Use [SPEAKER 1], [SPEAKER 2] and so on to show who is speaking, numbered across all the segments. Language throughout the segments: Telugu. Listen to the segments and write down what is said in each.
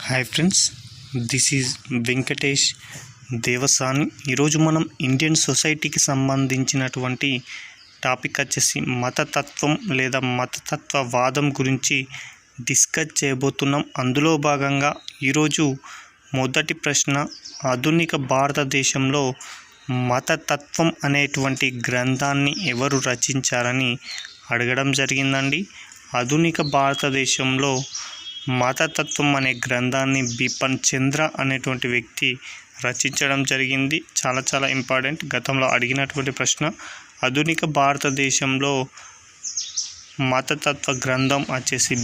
[SPEAKER 1] Hi friends, this is Venkatesh Devasani. ఈరోజు మనం ఇండియన్ సొసైటీకి సంబంధించినటువంటి టాపిక్ వచ్చేసి మతతత్వం లేదా మతతత్వవాదం గురించి డిస్కస్ చేయబోతున్నాం. అందులో భాగంగా ఈరోజు మొదటి ప్రశ్న, ఆధునిక భారతదేశంలో మతతత్వం అనేటువంటి గ్రంథాన్ని ఎవరు రచించారని అడగడం జరిగిందండి. ఆధునిక భారతదేశంలో మతతత్వం అనే గ్రంథాన్ని బిపిన్ చంద్ర అనేటువంటి వ్యక్తి రచించడం జరిగింది. చాలా ఇంపార్టెంట్, గతంలో అడిగినటువంటి ప్రశ్న. ఆధునిక భారతదేశంలో మతతత్వ గ్రంథం వచ్చేసి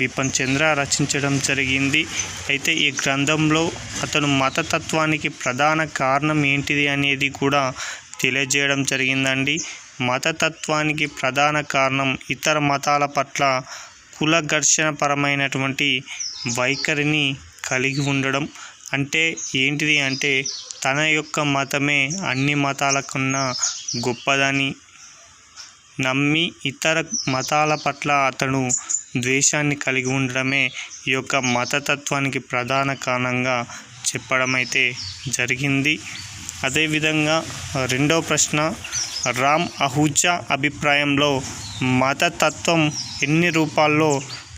[SPEAKER 1] బిపిన్ చంద్ర రచించడం జరిగింది. అయితే ఈ గ్రంథంలో అతను మతతత్వానికి ప్రధాన కారణం ఏంటిది అనేది కూడా తెలియజేయడం జరిగిందండి. మతతత్వానికి ప్రధాన కారణం ఇతర మతాల పట్ల కుల ఘర్షణపరమైనటువంటి వైఖరిని కలిగి ఉండడం. అంటే ఏంటిది అంటే తన యొక్క మతమే అన్ని మతాలకన్నా గొప్పదని నమ్మి ఇతర మతాల పట్ల అతను ద్వేషాన్ని కలిగి ఉండడమే ఈ యొక్క మతతత్వానికి ప్రధాన కారణంగా చెప్పడం అయితే జరిగింది. అదేవిధంగా రెండవ ప్రశ్న, రామ్ అహూజా అభిప్రాయంలో మతతత్వం ఎన్ని రూపాల్లో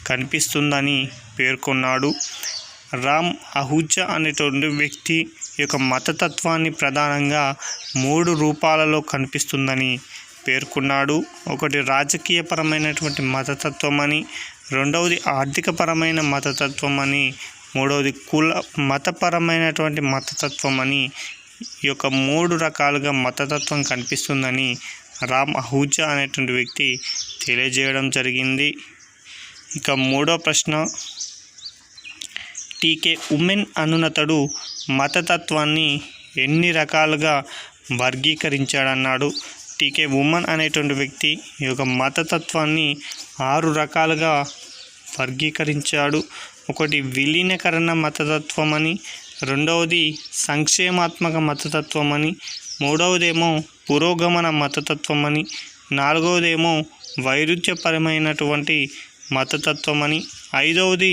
[SPEAKER 1] కనిపిస్తుందని పేర్కొన్నాడు. రామ్ అహూజా అనేటువంటి వ్యక్తి ఈ యొక్క మతతత్వాన్ని ప్రధానంగా 3 రూపాలలో కనిపిస్తుందని పేర్కొన్నాడు. ఒకటి రాజకీయపరమైనటువంటి మతతత్వం అని, రెండవది ఆర్థికపరమైన మతతత్వం అని, మూడవది మతపరమైనటువంటి మతతత్వం అని. ఈ యొక్క 3 రకాలుగా మతతత్వం కనిపిస్తుందని రామ్ అహూజా అనేటువంటి వ్యక్తి తెలియజేయడం జరిగింది. ఇక మూడో ప్రశ్న, టీకే ఉమెన్ అనునతడు మతతత్వాన్ని ఎన్ని రకాలుగా వర్గీకరించాడన్నాడు. టీకే ఉమెన్ అనేటువంటి వ్యక్తి ఈ యొక్క మతతత్వాన్ని 6 రకాలుగా వర్గీకరించాడు. ఒకటి విలీనకరణ మతతత్వం అని, రెండవది సంక్షేమాత్మక మతతత్వం అని, మూడవదేమో పురోగమన మతతత్వం అని, నాలుగవదేమో వైరుధ్యపరమైనటువంటి మతతత్వం అని, ఐదవది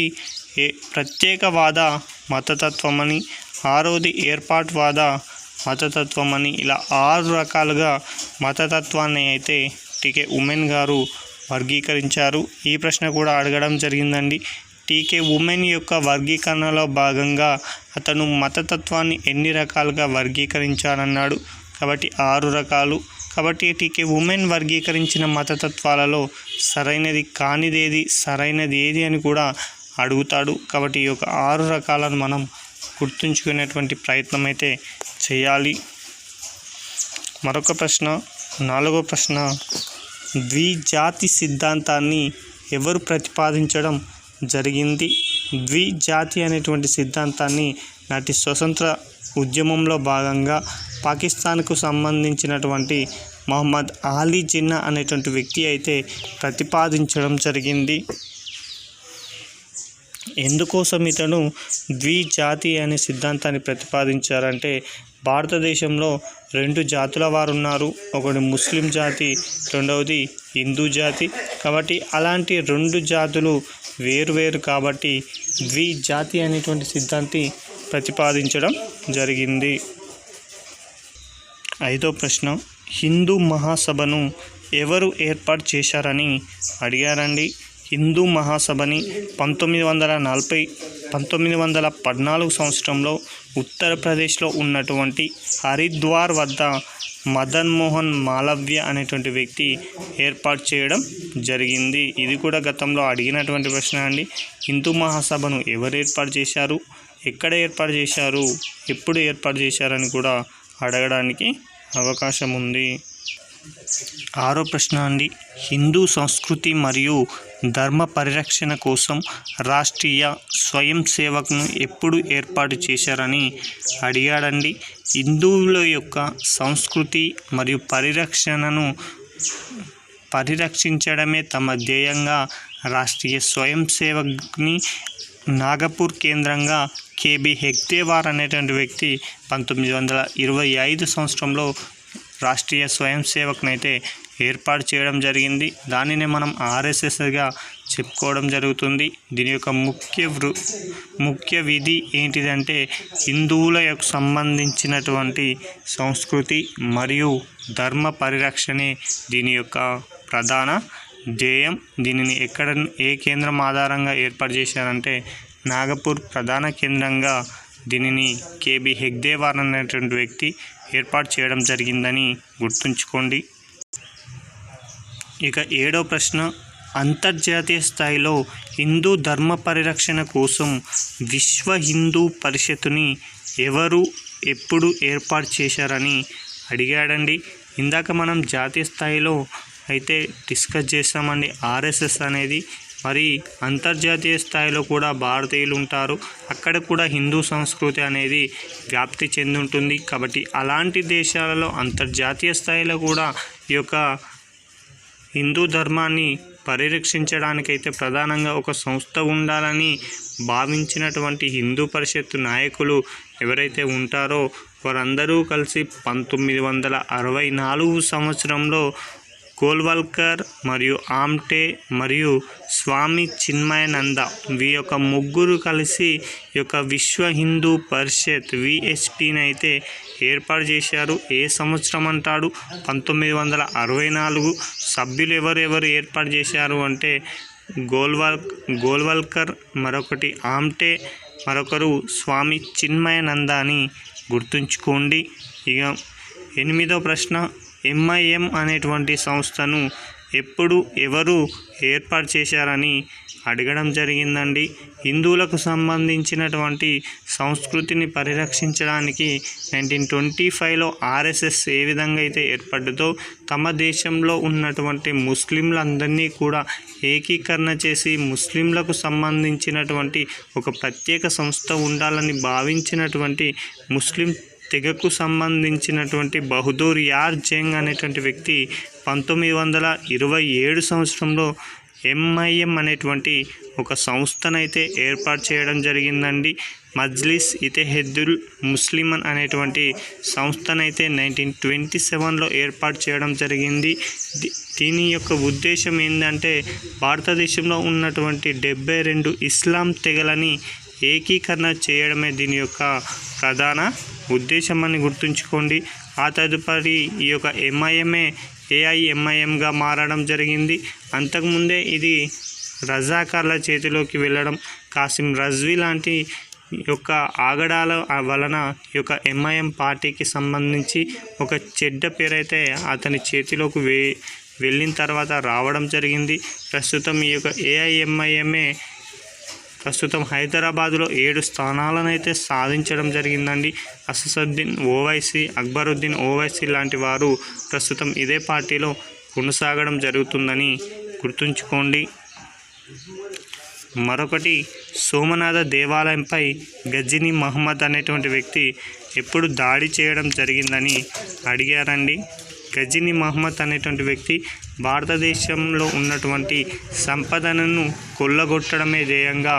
[SPEAKER 1] ప్రత్యేకవాద మతతత్వం అని, ఆరవది ఏర్పాటువాద మతతత్వం అని. ఇలా 6 రకాలుగా మతతత్వాన్ని అయితే టీకే ఉమెన్ గారు వర్గీకరించారు. ఈ ప్రశ్న కూడా అడగడం జరిగిందండి. టీకే ఉమెన్ యొక్క వర్గీకరణలో భాగంగా అతను మతతత్వాన్ని ఎన్ని రకాలుగా వర్గీకరించాడన్నాడు. కాబట్టి 6 రకాలు. కాబట్టి టీకే ఉమెన్ వర్గీకరించిన మతతత్వాలలో సరైనది కానిదేది, సరైనది ఏది అని కూడా అడుగుతాడు. కాబట్టి ఈ యొక్క 6 రకాలను మనం గుర్తుంచుకునేటువంటి ప్రయత్నం అయితే చేయాలి. మరొక ప్రశ్న, 4వ ప్రశ్న, ద్విజాతి సిద్ధాంతాన్ని ఎవరు ప్రతిపాదించడం జరిగింది. ద్విజాతి అనేటువంటి సిద్ధాంతాన్ని నాటి స్వతంత్ర ఉద్యమంలో భాగంగా పాకిస్తాన్కు సంబంధించినటువంటి మహమ్మద్ అలీ జిన్నా అనేటువంటి వ్యక్తి అయితే ప్రతిపాదించడం జరిగింది. ఎందుకోసం ఇతను ద్విజాతి అనే సిద్ధాంతాన్ని ప్రతిపాదించారంటే భారతదేశంలో 2 జాతుల వారు ఉన్నారు. ఒకటి ముస్లిం జాతి, రెండవది హిందూ జాతి. కాబట్టి అలాంటి 2 జాతులు వేరువేరు కాబట్టి ద్విజాతి అనేటువంటి సిద్ధాంతి ప్రతిపాదించడం జరిగింది. 5వ ప్రశ్న, హిందూ మహాసభను ఎవరు ఏర్పాటు చేశారని అడిగారండి. హిందూ మహాసభని 1914 సంవత్సరంలో ఉత్తరప్రదేశ్లో ఉన్నటువంటి హరిద్వార్ వద్ద మదన్ మోహన్ మాలవ్య అనేటువంటి వ్యక్తి ఏర్పాటు చేయడం జరిగింది. ఇది కూడా గతంలో అడిగినటువంటి ప్రశ్న అండి. హిందూ మహాసభను ఎవరు ఏర్పాటు చేశారు, ఎక్కడ ఏర్పాటు చేశారు, ఎప్పుడు ఏర్పాటు చేశారని కూడా అడగడానికి అవకాశం ఉంది. 6వ ప్రశ్న అండి, హిందూ సంస్కృతి మరియు ధర్మ పరిరక్షణ కోసం రాష్ట్రీయ స్వయం సేవక్ను ఎప్పుడు ఏర్పాటు చేశారని అడిగాడండి. హిందువుల యొక్క సంస్కృతి మరియు పరిరక్షించడమే తమ ధ్యేయంగా రాష్ట్రీయ స్వయం సేవక్ని నాగపూర్ కేంద్రంగా కేబి హెగ్దేవార్ అనేటువంటి వ్యక్తి 1925 సంవత్సరంలో రాష్ట్రీయ స్వయం సేవక్నైతే ఏర్పాటు చేయడం జరిగింది. దానిని మనం ఆర్ఎస్ఎస్గా చెప్పుకోవడం జరుగుతుంది. దీని యొక్క ముఖ్య విధి ఏంటిదంటే హిందువులకు సంబంధించినటువంటి సంస్కృతి మరియు ధర్మ పరిరక్షణే దీని యొక్క ప్రధాన ధ్యేయం. దీనిని ఏ కేంద్రం ఆధారంగా ఏర్పాటు చేశారంటే నాగపూర్ ప్రధాన కేంద్రంగా దీనిని కేబి హెగ్దేవార్ అనేటువంటి వ్యక్తి ఏర్పాటు చేయడం జరిగిందని గుర్తుంచుకోండి. ఇక 7వ ప్రశ్న, అంతర్జాతీయ స్థాయిలో హిందూ ధర్మ పరిరక్షణ కోసం విశ్వ హిందూ పరిషత్తుని ఎవరు ఎప్పుడు ఏర్పాటు చేశారని అడిగాడండి. ఇందాక మనం జాతీయ స్థాయిలో అయితే డిస్కస్ చేస్తామండి ఆర్ఎస్ఎస్ అనేది. మరి అంతర్జాతీయ స్థాయిలో కూడా భారతీయులు ఉంటారు, అక్కడ కూడా హిందూ సంస్కృతి అనేది వ్యాప్తి చెంది ఉంటుంది. కాబట్టి అలాంటి దేశాలలో అంతర్జాతీయ స్థాయిలో కూడా ఈ యొక్క హిందూ ధర్మాన్ని పరిరక్షించడానికైతే ప్రధానంగా ఒక సంస్థ ఉండాలని భావించినటువంటి హిందూ పరిషత్తు నాయకులు ఎవరైతే ఉంటారో వారందరూ కలిసి 1964 సంవత్సరంలో గోల్వల్కర్ మరియు ఆమ్టే మరియు స్వామి చిన్మయానంద ఈ యొక్క ముగ్గురు కలిసి ఈ యొక్క విశ్వ హిందూ పరిషత్ విహెచ్పిని అయితే ఏర్పాటు చేశారు. ఏ సంవత్సరం అంటాడు? 1964. సభ్యులు ఎవరెవరు ఏర్పాటు చేశారు అంటే గోల్వల్కర్, మరొకటి ఆమ్టే, మరొకరు స్వామి చిన్మయానంద అని గుర్తుంచుకోండి. ఇక 8వ ప్రశ్న, ఎంఐఎం అనేటువంటి సంస్థను ఎవరు ఏర్పాటు చేశారని అడగడం జరిగిందండి. హిందువులకు సంబంధించినటువంటి సంస్కృతిని పరిరక్షించడానికి 1925లో ఆర్ఎస్ఎస్ ఏ విధంగా అయితే ఏర్పడ్డదో తమ దేశంలో ఉన్నటువంటి ముస్లింలందరినీ కూడా ఏకీకరణ చేసి ముస్లింలకు సంబంధించినటువంటి ఒక ప్రత్యేక సంస్థ ఉండాలని భావించినటువంటి ముస్లిం తెగకు సంబంధించినటువంటి బహదూర్ యార్ జంగ్ అనేటువంటి వ్యక్తి 1927 సంవత్సరంలో ఎంఐఎం అనేటువంటి ఒక సంస్థనైతే ఏర్పాటు చేయడం జరిగిందండి. మజ్లిస్ ఇత్తెహాదుల్ ముస్లిమీన్ అనేటువంటి సంస్థనైతే 1927లో ఏర్పాటు చేయడం జరిగింది. దీని యొక్క ఉద్దేశం ఏంటంటే భారతదేశంలో ఉన్నటువంటి 72 ఇస్లాం తెగలని ఏకీకరణ చేయడమే దీని యొక్క ప్రధాన ఉద్దేశం అని గుర్తుంచుకోండి. ఆ తదుపరి ఈ యొక్క ఎంఐఎంఏ ఏఐఎంఐఎంగా మారడం జరిగింది. అంతకుముందే ఇది రజాకార్ల చేతిలోకి వెళ్ళడం, కాసిం రజ్వీ లాంటి యొక్క ఆగడాల వలన ఈ యొక్క ఎంఐఎం పార్టీకి సంబంధించి ఒక చెడ్డ పేరైతే అతని చేతిలోకి వెళ్ళిన తర్వాత రావడం జరిగింది. ప్రస్తుతం ఈ యొక్క ఏఐఎంఐఎంఏ ప్రస్తుతం హైదరాబాదులో 7 స్థానాలను అయితే సాధించడం జరిగిందండి. అసదుద్దీన్ ఓవైసీ, అక్బరుద్దీన్ ఓవైసీ లాంటి వారు ప్రస్తుతం ఇదే పార్టీలో కొనసాగడం జరుగుతుందని గుర్తుంచుకోండి. మరొకటి, సోమనాథ దేవాలయంపై గజనీ మహమ్మద్ అనేటువంటి వ్యక్తి ఎప్పుడు దాడి చేయడం జరిగిందని అడిగారండి. గజనీ మహమ్మద్ అనేటువంటి వ్యక్తి భారతదేశంలో ఉన్నటువంటి సంపదను కొల్లగొట్టడమే ధ్యేయంగా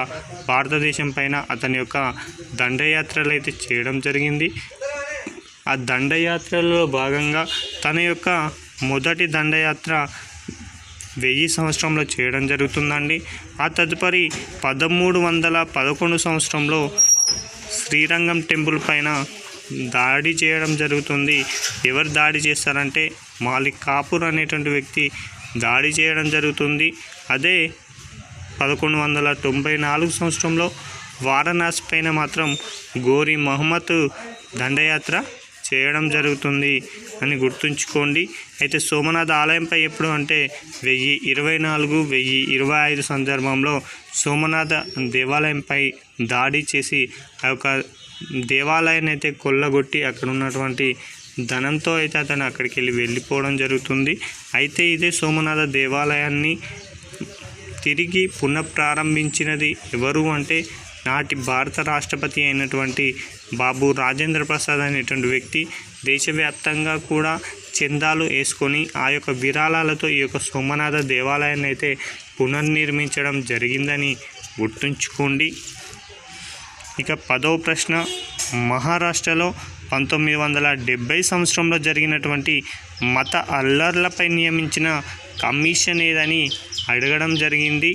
[SPEAKER 1] భారతదేశం పైన అతని యొక్క దండయాత్రలు అయితే చేయడం జరిగింది. ఆ దండయాత్రలో భాగంగా తన యొక్క మొదటి దండయాత్ర 1000 సంవత్సరంలో చేయడం జరుగుతుందండి. ఆ తదుపరి 1311 సంవత్సరంలో శ్రీరంగం టెంపుల్ పైన దాడి చేయడం జరుగుతుంది. ఎవరు దాడి చేస్తారంటే మాలిక్ కాఫూర్ అనేటువంటి వ్యక్తి దాడి చేయడం జరుగుతుంది. అదే 1194 సంవత్సరంలో వారణాసి పైన మాత్రం గోరీ మహమ్మద్ దండయాత్ర చేయడం జరుగుతుంది అని గుర్తుంచుకోండి. అయితే సోమనాథ ఆలయంపై ఎప్పుడు అంటే 1024, 1025 సందర్భంలో సోమనాథ దేవాలయంపై దాడి చేసి ఆ యొక్క దేవాలయాన్ని అయితే కొల్లగొట్టి అక్కడ ఉన్నటువంటి ధనంతో అయితే అతను అక్కడికి వెళ్ళిపోవడం జరుగుతుంది. అయితే ఇదే సోమనాథ దేవాలయాన్ని తిరిగి పునఃప్రారంభించినది ఎవరు అంటే నాటి భారత రాష్ట్రపతి అయినటువంటి బాబు రాజేంద్ర ప్రసాద్ అనేటువంటి వ్యక్తి దేశవ్యాప్తంగా కూడా చందాలు వేసుకొని ఆ యొక్క విరాళాలతో ఈ యొక్క సోమనాథ దేవాలయాన్ని అయితే పునర్నిర్మించడం జరిగిందని గుర్తుంచుకోండి. ఇక 10వ ప్రశ్న, మహారాష్ట్రలో 1970 సంవత్సరంలో జరిగినటువంటి మత అల్లర్లపై నియమించిన కమిషన్ ఏదని అడగడం జరిగింది.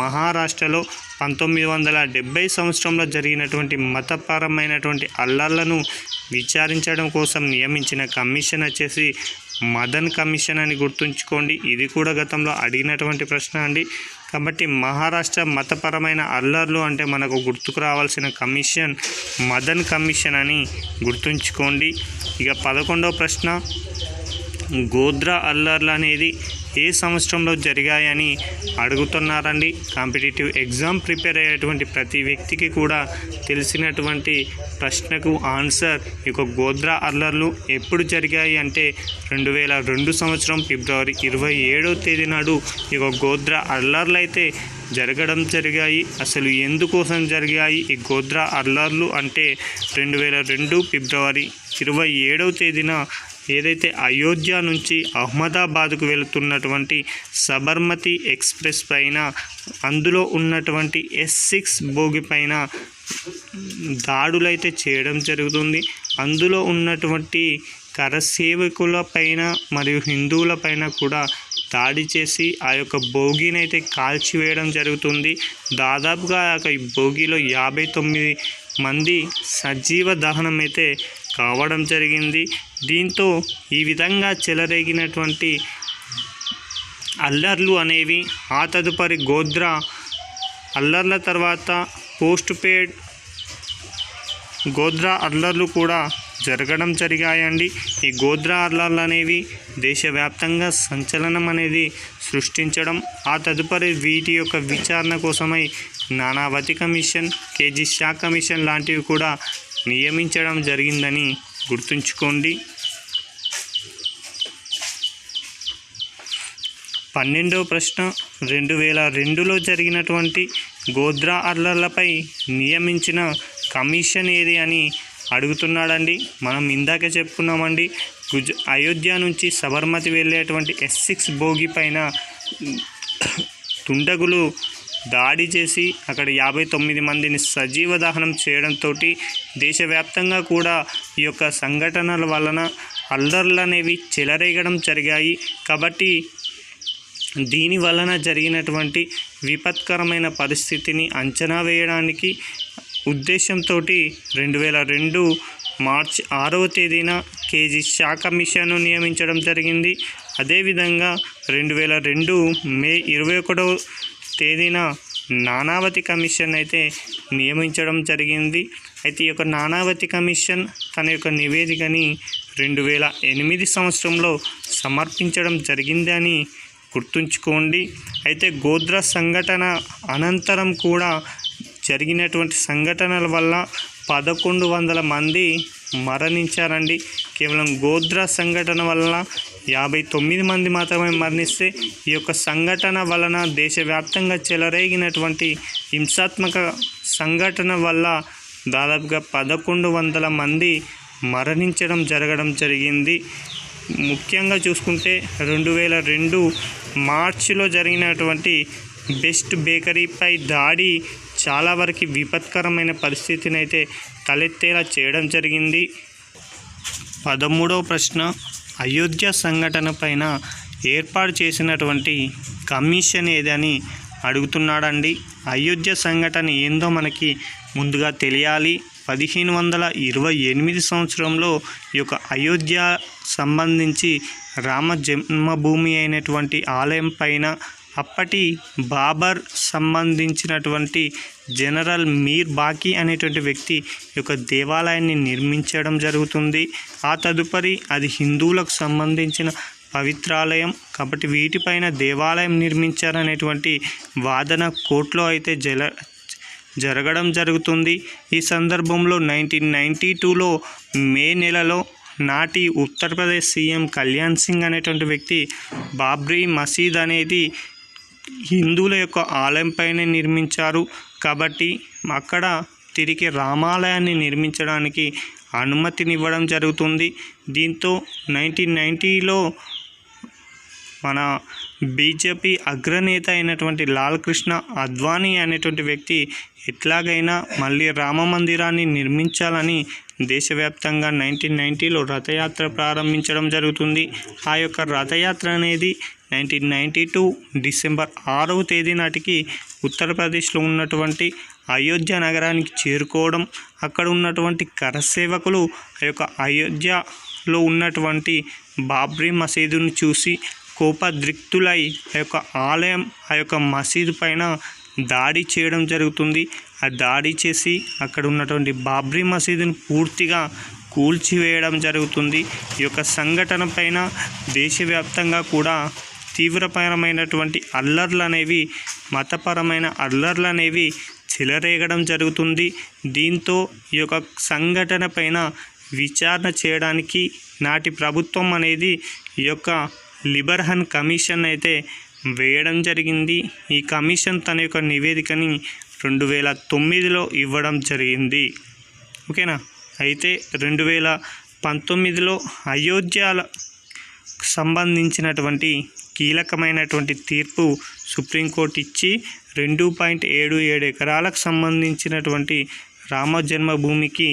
[SPEAKER 1] మహారాష్ట్రలో 1970 సంవత్సరంలో జరిగినటువంటి మతపరమైనటువంటి అల్లర్లను విచారించడం కోసం నియమించిన కమిషన్ వచ్చేసి మదన్ కమిషన్ అని గుర్తుంచుకోండి. ఇది కూడా గతంలో అడిగినటువంటి ప్రశ్న అండి. కాబట్టి మహారాష్ట్ర మతపరమైన అల్లర్లు అంటే మనకు గుర్తుకు రావాల్సిన కమిషన్ మదన్ కమిషన్ అని గుర్తుంచుకోండి. ఇక 11వ ప్రశ్న, గోధ్రా అల్లర్లు అనేది ఏ సంవత్సరంలో జరిగాయని అడుగుతున్నారండి. కాంపిటేటివ్ ఎగ్జామ్ ప్రిపేర్ అయ్యేటువంటి ప్రతి వ్యక్తికి కూడా తెలిసినటువంటి ప్రశ్నకు ఆన్సర్ ఇక గోధ్రా అల్లర్లు ఎప్పుడు జరిగాయి అంటే 2002 సంవత్సరం ఫిబ్రవరి 27వ తేదీ నాడు ఇక గోధ్రా అల్లర్లు అయితే జరిగాయి. అసలు ఎందుకోసం జరిగాయి ఈ గోధ్రా అల్లర్లు అంటే 2002 ఫిబ్రవరి 27వ తేదీన ఏదైతే అయోధ్య నుంచి అహ్మదాబాద్కు వెళుతున్నటువంటి సబర్మతి ఎక్స్ప్రెస్ పైన అందులో ఉన్నటువంటి S6 బోగి పైన దాడులైతే చేయడం జరుగుతుంది. అందులో ఉన్నటువంటి కరసేవకుల పైన మరియు హిందువుల పైన కూడా దాడి చేసి ఆ యొక్క బోగిని అయితే కాల్చివేయడం జరుగుతుంది. దాదాపుగా ఆ యొక్క బోగిలో 59 మంది సజీవ దహనం అయితే కావడం జరిగింది. దీంతో ఈ విధంగా చెలరేగినటువంటి అల్లర్లు అనేవి ఆ తదుపరి గోధ్రా అల్లర్ల తర్వాత పోస్ట్ పేడ్ గోధ్రా అల్లర్లు కూడా జరగడం జరిగాయండి. ఈ గోధ్రా అల్లర్లు అనేవి దేశవ్యాప్తంగా సంచలనం అనేది సృష్టించడం, ఆ తదుపరి వీటి యొక్క విచారణ కోసమై Nanavati commission, KG Shah commission లాంటివి కూడా నియమించడం జరిగిందని గుర్తుంచుకోండి. 12వ ప్రశ్న, 2002లో జరిగినటువంటి గోధ్రా అల్లర్లపై నియమించిన కమిషన్ ఏది అని అడుగుతున్నాడండి. మనం ఇందాకే చెప్పుకున్నామండి, అయోధ్య నుంచి సబర్మతి వెళ్ళేటువంటి S6 బోగి పైన దుండగులు దాడి చేసి అక్కడ 59 మందిని సజీవ దహనం చేయడంతో దేశవ్యాప్తంగా కూడా ఈ యొక్క సంఘటనల వలన అల్లర్లు అనేవి చెలరేగడం జరిగాయి. కాబట్టి దీని వలన జరిగినటువంటి విపత్కరమైన పరిస్థితిని అంచనా వేయడానికి ఉద్దేశంతో 2002 మార్చి 6వ తేదీన కేజీ షా కమిషన్ను నియమించడం జరిగింది. అదేవిధంగా 2002 మే 21వ తేదీన నానావతి కమిషన్ అయితే నియమించడం జరిగింది. అయితే ఈ యొక్క నానావతి కమిషన్ తన యొక్క నివేదికని 2008 సంవత్సరంలో సమర్పించడం జరిగింది అని గుర్తుంచుకోండి. అయితే గోధ్రా సంఘటన అనంతరం కూడా జరిగినటువంటి సంఘటనల వల్ల 1100 మంది మరణించారండి. కేవలం గోధ్రా సంఘటన వలన 59 మంది మాత్రమే మరణిస్తే ఈ యొక్క సంఘటన వలన దేశవ్యాప్తంగా చెలరేగినటువంటి హింసాత్మక సంఘటన వల్ల దాదాపుగా 1100 మంది జరగడం జరిగింది. ముఖ్యంగా చూసుకుంటే 2002 మార్చిలో జరిగినటువంటి బెస్ట్ బేకరీపై దాడి చాలా వరకు విపత్కరమైన పరిస్థితిని అయితే తలెత్తేలా చేయడం జరిగింది. 13వ ప్రశ్న, అయోధ్య సంఘటన పైన ఏర్పాటు చేసినటువంటి కమిషన్ ఏదని అడుగుతున్నాడండి. అయోధ్య సంఘటన ఏందో మనకి ముందుగా తెలియాలి. 1528 సంవత్సరంలో ఈ యొక్క అయోధ్య సంబంధించి రామ జన్మభూమి అయినటువంటి ఆలయం పైన అప్పటి బాబర్ సంబంధించినటువంటి జనరల్ మీర్ బాకీ అనేటువంటి వ్యక్తి యొక్క దేవాలయాన్ని నిర్మించడం జరుగుతుంది. ఆ తదుపరి అది హిందువులకు సంబంధించిన పవిత్రాలయం కాబట్టి వీటిపైన దేవాలయం నిర్మించారనేటువంటి వాదన కోర్టులో అయితే జరగడం జరుగుతుంది. ఈ సందర్భంలో 1992లో మే నెలలో నాటి ఉత్తరప్రదేశ్ సీఎం కళ్యాణ్ సింగ్ అనేటువంటి వ్యక్తి బాబ్రీ మసీద్ అనేది హిందువుల యొక్క ఆలయం పైన నిర్మించారు కాబట్టి అక్కడ తిరిగి రామాలయాన్ని నిర్మించడానికి అనుమతినివ్వడం జరుగుతుంది. దీంతో 1990లో మన బీజేపీ అగ్రనేత అయినటువంటి లాల్ కృష్ణ అద్వానీ అనేటువంటి వ్యక్తి ఎట్లాగైనా మళ్ళీ రామ మందిరాన్ని నిర్మించాలని దేశవ్యాప్తంగా 1990లో రథయాత్ర ప్రారంభించడం జరుగుతుంది. ఆ యొక్క రథయాత్ర అనేది 1992 డిసెంబర్ 6వ తేదీ నాటికి ఉత్తరప్రదేశ్లో ఉన్నటువంటి అయోధ్య నగరానికి చేరుకోవడం, అక్కడ ఉన్నటువంటి కరసేవకులు ఆ యొక్క అయోధ్యలో ఉన్నటువంటి బాబ్రీ మసీదును చూసి కోపద్రిక్తులై ఆ యొక్క ఆలయం ఆ యొక్క మసీదు పైన దాడి చేయడం జరుగుతుంది. ఆ దాడి చేసి అక్కడ ఉన్నటువంటి బాబ్రీ మసీదును పూర్తిగా కూల్చివేయడం జరుగుతుంది. ఈ యొక్క సంఘటన పైన దేశవ్యాప్తంగా కూడా తీవ్రపరమైనటువంటి అల్లర్లు అనేవి, మతపరమైన అల్లర్లు అనేవి చెలరేగడం జరుగుతుంది. దీంతో ఈ యొక్క సంఘటన పైన విచారణ చేయడానికి నాటి ప్రభుత్వం అనేది ఈ యొక్క లిబర్హన్ కమిషన్ అయితే వేయడం జరిగింది. ఈ కమిషన్ తన యొక్క నివేదికని 2009లో ఇవ్వడం జరిగింది. ఓకేనా. అయితే 2019లో అయోధ్యల సంబంధించినటువంటి కీలకమైనటువంటి తీర్పు సుప్రీంకోర్టు ఇచ్చి 2.77 ఎకరాలకు సంబంధించినటువంటి రామ జన్మభూమికి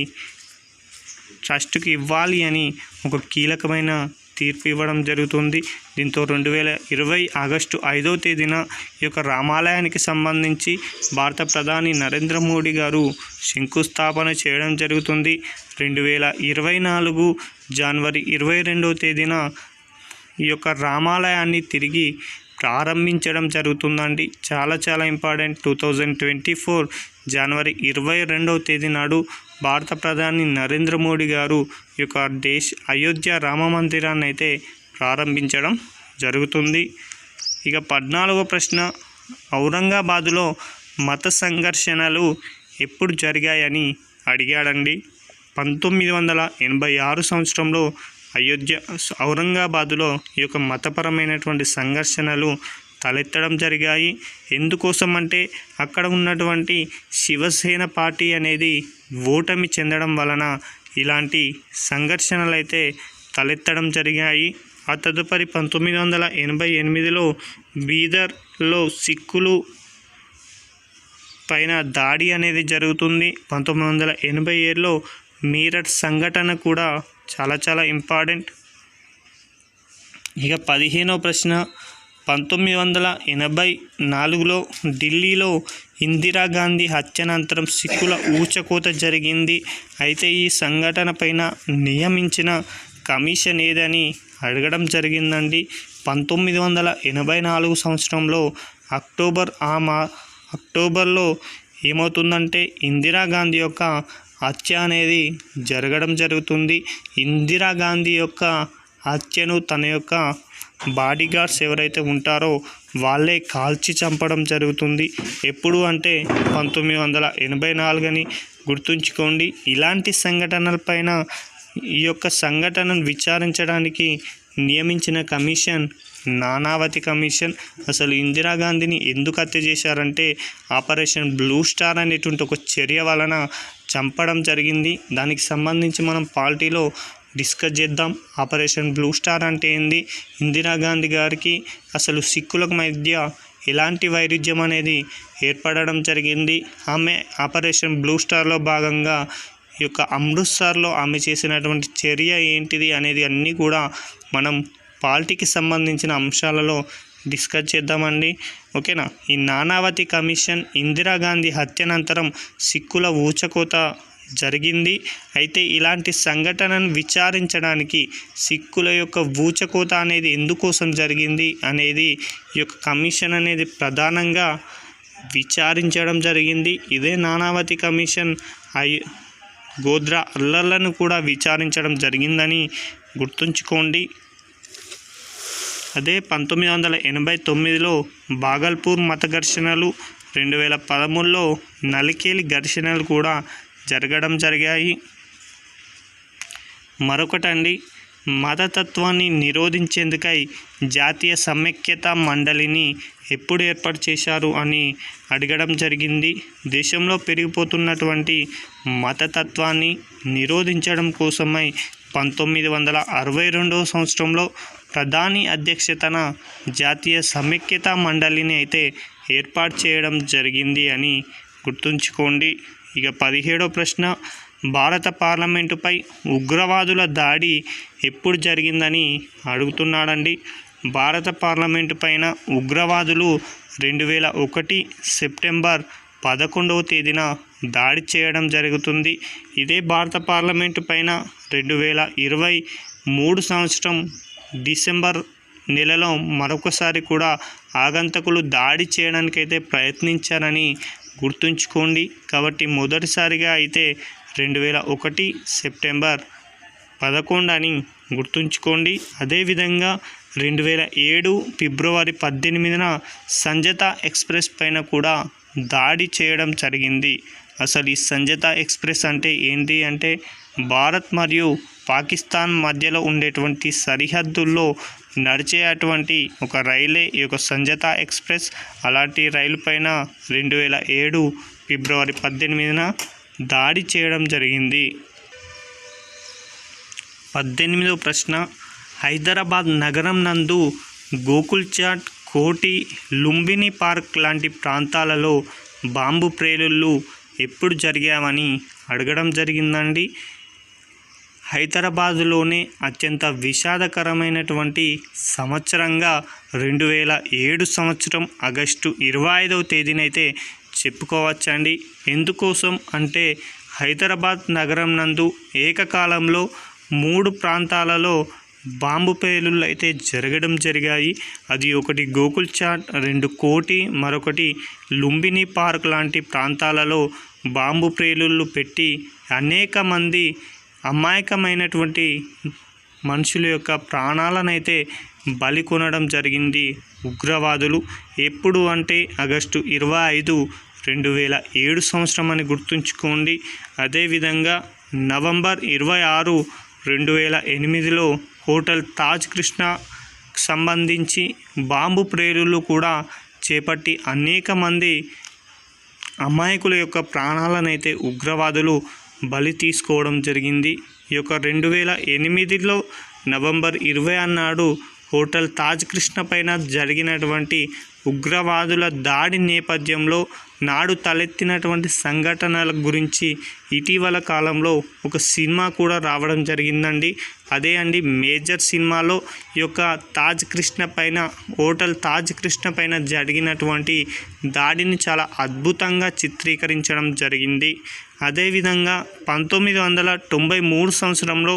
[SPEAKER 1] ట్రస్ట్కి ఇవ్వాలి అని ఒక కీలకమైన తీర్పు ఇవ్వడం జరుగుతుంది. దీంతో 2020 ఆగస్టు 5వ తేదీన ఈ యొక్క రామాలయానికి సంబంధించి భారత ప్రధాని నరేంద్ర మోడీ గారు శంకుస్థాపన చేయడం జరుగుతుంది. 2024 జనవరి 22వ తేదీన ఈ యొక్క రామాలయాన్ని తిరిగి ప్రారంభించడం జరుగుతుందండి. చాలా ఇంపార్టెంట్. 2024 జనవరి 22వ తేదీ నాడు భారత ప్రధాని నరేంద్ర మోడీ గారు ఈ యొక్క అయోధ్య రామ మందిరాన్ని అయితే ప్రారంభించడం జరుగుతుంది. ఇక 14వ ప్రశ్న, ఔరంగాబాదులో మత సంఘర్షణలు ఎప్పుడు జరిగాయని అడిగాడండి. 1986 సంవత్సరంలో ఔరంగాబాదులో ఈ యొక్క మతపరమైనటువంటి సంఘర్షణలు తలెత్తడం జరిగాయి. ఎందుకోసం అంటే అక్కడ ఉన్నటువంటి శివసేన పార్టీ అనేది ఓటమి చెందడం వలన ఇలాంటి సంఘర్షణలు అయితే తలెత్తడం జరిగాయి. ఆ తదుపరి 1988లో బీదర్లో సిక్కులు పైన దాడి అనేది జరుగుతుంది. 1987లో మీరట్ సంఘటన కూడా చాలా ఇంపార్టెంట్. ఇక 15వ ప్రశ్న, 1984లో ఢిల్లీలో ఇందిరాగాంధీ హత్యానంతరం సిక్కుల ఊచకోత జరిగింది. అయితే ఈ సంఘటన పైన నియమించిన కమిషన్ ఏదని అడగడం జరిగిందండి. 1984 సంవత్సరంలో అక్టోబర్లో ఏమవుతుందంటే ఇందిరాగాంధీ యొక్క హత్య అనేది జరగడం జరుగుతుంది. ఇందిరాగాంధీ యొక్క హత్యను తన యొక్క బాడీగార్డ్స్ ఎవరైతే ఉంటారో వాళ్ళే కాల్చి చంపడం జరుగుతుంది. ఎప్పుడు అంటే 1984 అని గుర్తుంచుకోండి. ఇలాంటి సంఘటనలపైన ఈ యొక్క సంఘటనను విచారించడానికి నియమించిన కమిషన్ నానావతి కమిషన్. అసలు ఇందిరాగాంధీని ఎందుకు హత్య చేశారంటే ఆపరేషన్ బ్లూ స్టార్ అనేటువంటి ఒక చర్య వలన చంపడం జరిగింది. దానికి సంబంధించి మనం పార్టీలో డిస్కస్ చేద్దాం. ఆపరేషన్ బ్లూ స్టార్ అంటే ఏంది, ఇందిరాగాంధీ గారికి అసలు సిక్కులకు మధ్య ఎలాంటి వైరుధ్యం అనేది ఏర్పడడం జరిగింది, ఆమె ఆపరేషన్ బ్లూ స్టార్లో భాగంగా ఈ యొక్క అమృత్సర్లో ఆమె చేసినటువంటి చర్య ఏంటిది అనేది అన్నీ కూడా మనం పార్టీకి సంబంధించిన అంశాలలో డిస్కస్ చేద్దామండి. ఓకేనా. ఈ నానావతి కమిషన్ ఇందిరాగాంధీ హత్యానంతరం సిక్కుల ఊచకోత జరిగింది. అయితే ఇలాంటి సంఘటనను విచారించడానికి సిక్కుల యొక్క ఊచకోత అనేది ఎందుకోసం జరిగింది అనేది ఈ యొక్క కమిషన్ అనేది ప్రధానంగా విచారించడం జరిగింది. ఇదే నానావతి కమిషన్ గోధ్రా అల్లర్లను కూడా విచారించడం జరిగిందని గుర్తుంచుకోండి. అదే 1989లో భాగల్పూర్ మత ఘర్షణలు, 2013లో నలికేలి ఘర్షణలు కూడా జరగడం జరిగాయి. మరొకటండి, మతతత్వాన్ని నిరోధించేందుకై జాతీయ సమైక్యతా మండలిని ఎప్పుడు ఏర్పాటు చేశారు అని అడగడం జరిగింది. దేశంలో పెరిగిపోతున్నటువంటి మతతత్వాన్ని నిరోధించడం కోసమై 1962 సంవత్సరంలో ప్రధాని అధ్యక్షతన జాతీయ సమైక్యతా మండలిని అయితే ఏర్పాటు చేయడం జరిగింది అని గుర్తుంచుకోండి. ఇక 17వ ప్రశ్న, భారత పార్లమెంటుపై ఉగ్రవాదుల దాడి ఎప్పుడు జరిగిందని అడుగుతున్నాడండి. భారత పార్లమెంటు పైన ఉగ్రవాదులు 2001 సెప్టెంబర్ 11వ తేదీన దాడి చేయడం జరుగుతుంది. ఇదే భారత పార్లమెంటు పైన 2023 సంవత్సరం డిసెంబర్ నెలలో మరొకసారి కూడా ఆగంతకులు దాడి చేయడానికైతే ప్రయత్నించారని గుర్తుంచుకోండి. కాబట్టి మొదటిసారిగా అయితే 2001 సెప్టెంబర్ 11 అని గుర్తుంచుకోండి. అదేవిధంగా 2007 ఫిబ్రవరి 18న సంజతా ఎక్స్ప్రెస్ పైన కూడా దాడి చేయడం జరిగింది. అసలు ఈ సంజతా ఎక్స్ప్రెస్ అంటే ఏంటి అంటే భారత్ మరియు పాకిస్తాన్ మధ్యలో ఉండేటువంటి సరిహద్దుల్లో నడిచే అటువంటి ఒక రైలే ఈ యొక్క సంజతా ఎక్స్ప్రెస్. అలాంటి రైలు పైన 2007 ఫిబ్రవరి 18న దాడి చేయడం జరిగింది. 18వ ప్రశ్న, హైదరాబాద్ నగరం నందు గోకుల్ చాట్, కోటి, లుంబిని పార్క్ లాంటి ప్రాంతాలలో బాంబు పేలుళ్ళు ఎప్పుడు జరిగామని అడగడం జరిగిందండి. హైదరాబాదులోనే అత్యంత విషాదకరమైనటువంటి సంవత్సరంగా 2007 సంవత్సరం ఆగస్టు 25వ తేదీనైతే చెప్పుకోవచ్చండి. ఎందుకోసం అంటే హైదరాబాద్ నగరం నందు ఏకకాలంలో 3 ప్రాంతాలలో బాంబు పేలుళ్ళు అయితే జరగడం జరిగాయి. అది ఒకటి గోకుల్ చాట్, 2 కోటి, మరొకటి లుంబిని పార్క్ లాంటి ప్రాంతాలలో బాంబు పేలుళ్ళు పెట్టి అనేక మంది అమాయకమైనటువంటి మనుషుల యొక్క ప్రాణాలనైతే బలి కొనడం జరిగింది ఉగ్రవాదులు. ఎప్పుడు అంటే ఆగస్టు 25, 2007 సంవత్సరం అని గుర్తుంచుకోండి. అదేవిధంగా నవంబర్ 26, 2008లో హోటల్ తాజ్ కృష్ణ సంబంధించి బాంబు పేలుళ్ళు కూడా చేపట్టి అనేక మంది అమాయకుల యొక్క ప్రాణాలనైతే ఉగ్రవాదులు బలి తీసుకోవడం జరిగింది. ఈ యొక్క 2008లో నవంబర్ 20 నాడు హోటల్ తాజ్ కృష్ణ పైన జరిగినటువంటి ఉగ్రవాదుల దాడి నేపథ్యంలో నాడు తలెత్తినటువంటి సంఘటనల గురించి ఇటీవల కాలంలో ఒక సినిమా కూడా రావడం జరిగిందండి. అదే అండి మేజర్ సినిమాలో ఈ యొక్క తాజ్ కృష్ణ పైన, హోటల్ తాజ్ కృష్ణ పైన జరిగినటువంటి దాడిని చాలా అద్భుతంగా చిత్రీకరించడం జరిగింది. అదేవిధంగా 1993 సంవత్సరంలో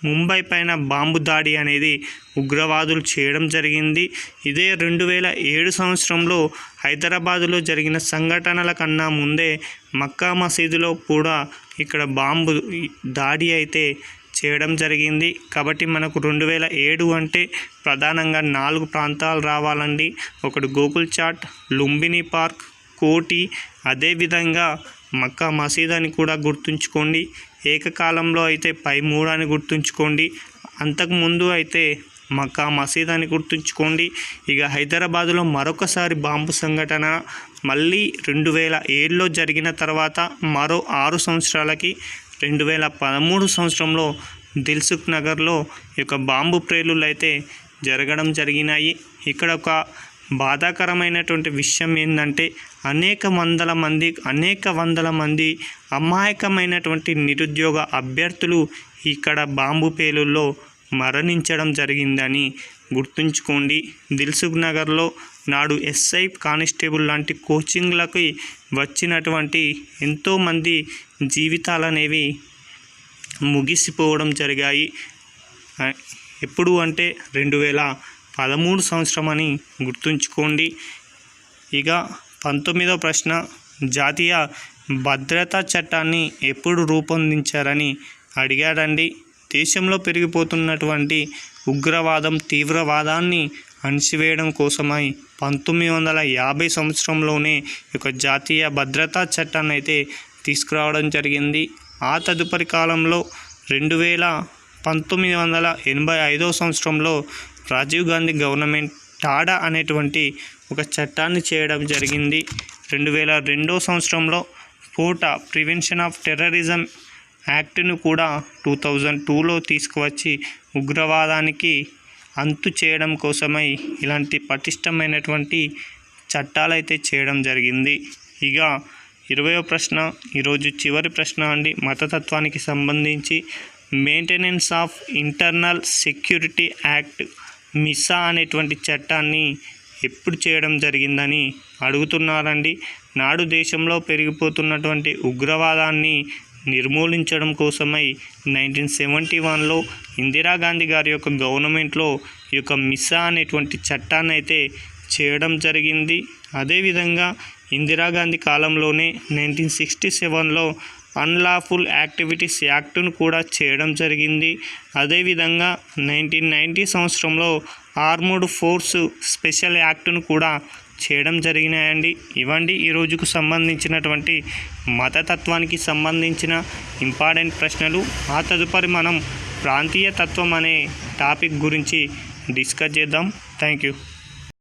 [SPEAKER 1] ముంబై పైన బాంబు దాడి అనేది ఉగ్రవాదులు చేయడం జరిగింది. ఇదే 2007 సంవత్సరంలో హైదరాబాదులో జరిగిన సంఘటనల కన్నా ముందే మక్కా మసీదులో కూడా ఇక్కడ బాంబు దాడి అయితే చేయడం జరిగింది. కాబట్టి మనకు 2007 అంటే ప్రధానంగా 4 ప్రాంతాలు రావాలండి. ఒకటి గోకుల్ చాట్, లుంబిని పార్క్, కోటి, అదేవిధంగా మక్కా మసీద్ అని కూడా గుర్తుంచుకోండి. ఏకకాలంలో అయితే పై 3 అని గుర్తుంచుకోండి. అంతకుముందు అయితే మక్కా మసీద్ అని గుర్తుంచుకోండి. ఇక హైదరాబాదులో మరొకసారి బాంబు సంఘటన మళ్ళీ 2007లో జరిగిన తర్వాత మరో 6 సంవత్సరాలకి 2013 సంవత్సరంలో దిల్సుఖ్ నగర్లో ఈ యొక్క బాంబు పేలుళ్ళు అయితే జరగడం జరిగినాయి. ఇక్కడ ఒక బాధాకరమైనటువంటి విషయం ఏంటంటే అనేక వందల మంది అమాయకమైనటువంటి నిరుద్యోగ అభ్యర్థులు ఇక్కడ బాంబు పేలుల్లో మరణించడం జరిగిందని గుర్తుంచుకోండి. దిల్సుఖ్ నగర్లో నాడు ఎస్ఐ, కానిస్టేబుల్ లాంటి కోచింగ్లకి వచ్చినటువంటి ఎంతోమంది జీవితాలనేవి ముగిసిపోవడం జరిగాయి. ఎప్పుడు అంటే 2013 సంవత్సరం అని గుర్తుంచుకోండి. ఇక 19వ ప్రశ్న, జాతీయ భద్రతా చట్టాన్ని ఎప్పుడు రూపొందించారని అడిగాడండి. దేశంలో పెరిగిపోతున్నటువంటి ఉగ్రవాదం, తీవ్రవాదాన్ని అణిచివేయడం కోసమై 1950 సంవత్సరంలోనే ఒక జాతీయ భద్రతా చట్టాన్ని అయితే తీసుకురావడం జరిగింది. ఆ తదుపరి కాలంలో 1985 సంవత్సరంలో రాజీవ్ గాంధీ గవర్నమెంట్ టాడా అనేటువంటి ఒక చట్టాన్ని చేయడం జరిగింది. 2002 సంవత్సరంలో పోటా, ప్రివెన్షన్ ఆఫ్ టెర్రరిజం యాక్ట్ను కూడా 2002లో తీసుకువచ్చి ఉగ్రవాదానికి అంతు చేయడం కోసమై ఇలాంటి పటిష్టమైనటువంటి చట్టాలైతే చేయడం జరిగింది. ఇక 20వ ప్రశ్న, ఈరోజు చివరి ప్రశ్న అండి. మతతత్వానికి సంబంధించి maintenance of internal security act MISA అనేటువంటి చట్టాన్ని ఎప్పుడు చేయడం జరిగిందని అడుగుతున్నారండి. నాడు దేశంలో పెరిగిపోతున్నటువంటి ఉగ్రవాదాన్ని నిర్మూలించడం కోసమై 1971లో ఇందిరాగాంధీ గారి యొక్క గవర్నమెంట్లో ఈ యొక్క మిసా అనేటువంటి చట్టాన్ని అయితే చేయడం జరిగింది. అదేవిధంగా ఇందిరాగాంధీ కాలంలోనే 1967లో అన్లాఫుల్ యాక్టివిటీస్ యాక్ట్ను కూడా చేయడం జరిగింది. అదేవిధంగా 1990 సంవత్సరంలో ఆర్మ్డ్ ఫోర్స్ స్పెషల్ యాక్ట్ను కూడా చేయడం జరిగినాయండి. ఇవండి ఈ రోజుకు సంబంధించినటువంటి మతతత్వానికి సంబంధించిన ఇంపార్టెంట్ ప్రశ్నలు. ఆ తదుపరి మనం ప్రాంతీయ తత్వం అనే టాపిక్ గురించి డిస్కస్ చేద్దాం. Thank you.